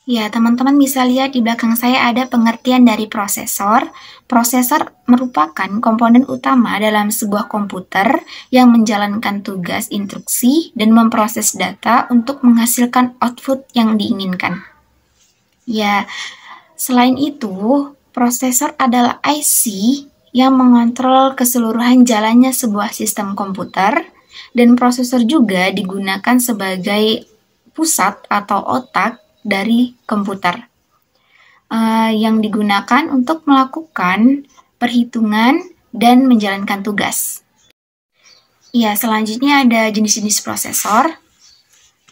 Ya, teman-teman bisa lihat di belakang saya ada pengertian dari prosesor. Prosesor merupakan komponen utama dalam sebuah komputer yang menjalankan tugas instruksi dan memproses data untuk menghasilkan output yang diinginkan. Ya, selain itu, prosesor adalah IC yang mengontrol keseluruhan jalannya sebuah sistem komputer, dan prosesor juga digunakan sebagai pusat atau otak dari komputer yang digunakan untuk melakukan perhitungan dan menjalankan tugas. Ya, selanjutnya ada jenis-jenis prosesor.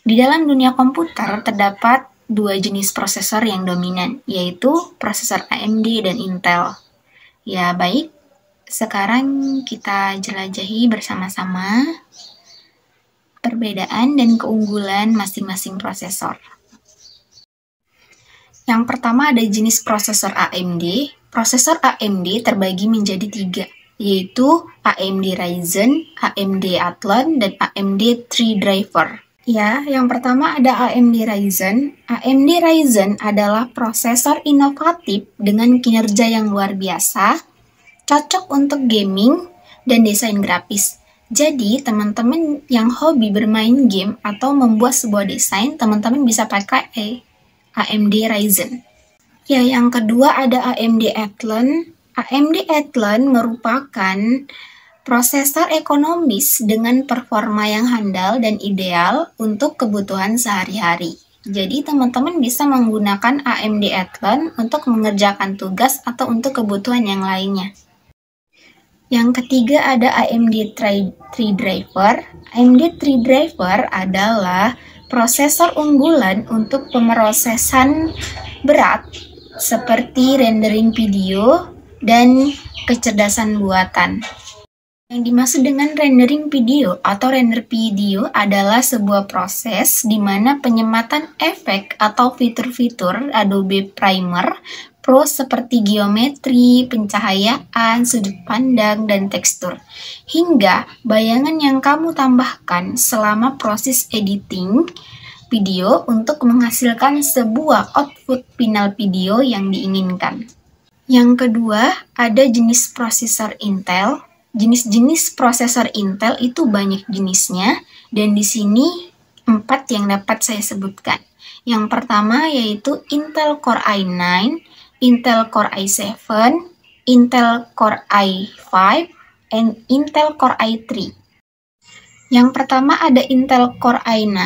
Di dalam dunia komputer terdapat dua jenis prosesor yang dominan, yaitu prosesor AMD dan Intel. Ya, baik. Sekarang kita jelajahi bersama-sama perbedaan dan keunggulan masing-masing prosesor. Yang pertama ada jenis prosesor AMD. Prosesor AMD terbagi menjadi 3, yaitu AMD Ryzen, AMD Athlon, dan AMD Threadripper. Ya, yang pertama ada AMD Ryzen. AMD Ryzen adalah prosesor inovatif dengan kinerja yang luar biasa, cocok untuk gaming dan desain grafis. Jadi, teman-teman yang hobi bermain game atau membuat sebuah desain, teman-teman bisa pakai AMD Ryzen. Ya, yang kedua ada AMD Athlon. AMD Athlon merupakan prosesor ekonomis dengan performa yang handal dan ideal untuk kebutuhan sehari-hari. Jadi, teman-teman bisa menggunakan AMD Athlon untuk mengerjakan tugas atau untuk kebutuhan yang lainnya. Yang ketiga ada AMD Threadripper. AMD Threadripper adalah prosesor unggulan untuk pemrosesan berat seperti rendering video dan kecerdasan buatan. Yang dimaksud dengan rendering video atau render video adalah sebuah proses di mana penyematan efek atau fitur-fitur Adobe Premiere Pro seperti geometri, pencahayaan, sudut pandang, dan tekstur, hingga bayangan yang kamu tambahkan selama proses editing video untuk menghasilkan sebuah output final video yang diinginkan. Yang kedua, ada jenis prosesor Intel. Jenis-jenis prosesor Intel itu banyak jenisnya, dan di sini 4 yang dapat saya sebutkan. Yang pertama yaitu Intel Core i9, Intel Core i7, Intel Core i5, and Intel Core i3. Yang pertama ada Intel Core i9.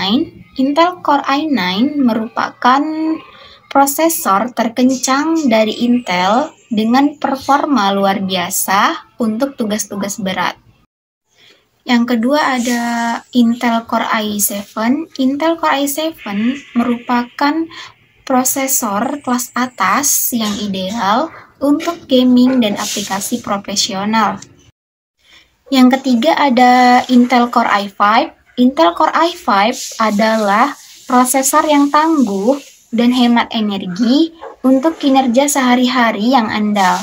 Intel Core i9 merupakan prosesor terkencang dari Intel dengan performa luar biasa untuk tugas-tugas berat. Yang kedua ada Intel Core i7. Intel Core i7 merupakan prosesor kelas atas yang ideal untuk gaming dan aplikasi profesional. Yang ketiga ada Intel Core i5. Intel Core i5 adalah prosesor yang tangguh dan hemat energi untuk kinerja sehari-hari yang andal.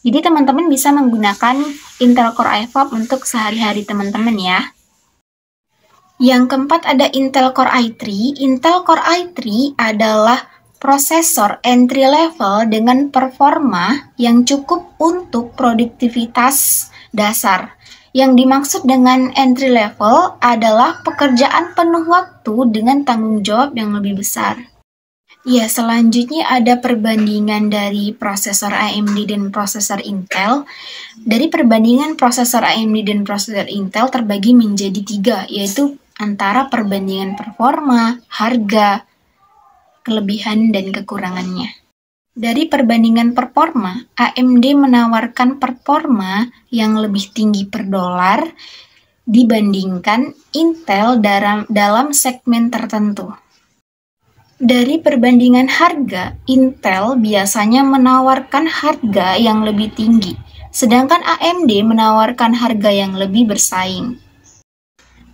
Jadi teman-teman bisa menggunakan Intel Core i5 untuk sehari-hari teman-teman ya. Yang keempat ada Intel Core i3. Intel Core i3 adalah prosesor entry level dengan performa yang cukup untuk produktivitas dasar. Yang dimaksud dengan entry level adalah pekerjaan penuh waktu dengan tanggung jawab yang lebih besar. Ya, selanjutnya ada perbandingan dari prosesor AMD dan prosesor Intel. Dari perbandingan prosesor AMD dan prosesor Intel terbagi menjadi 3, yaitu antara perbandingan performa, harga, kelebihan, dan kekurangannya. Dari perbandingan performa, AMD menawarkan performa yang lebih tinggi per dolar dibandingkan Intel dalam segmen tertentu. Dari perbandingan harga, Intel biasanya menawarkan harga yang lebih tinggi, sedangkan AMD menawarkan harga yang lebih bersaing.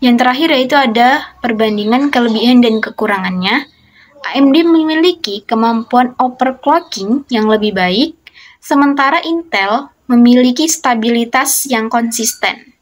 Yang terakhir yaitu ada perbandingan kelebihan dan kekurangannya. AMD memiliki kemampuan overclocking yang lebih baik, sementara Intel memiliki stabilitas yang konsisten.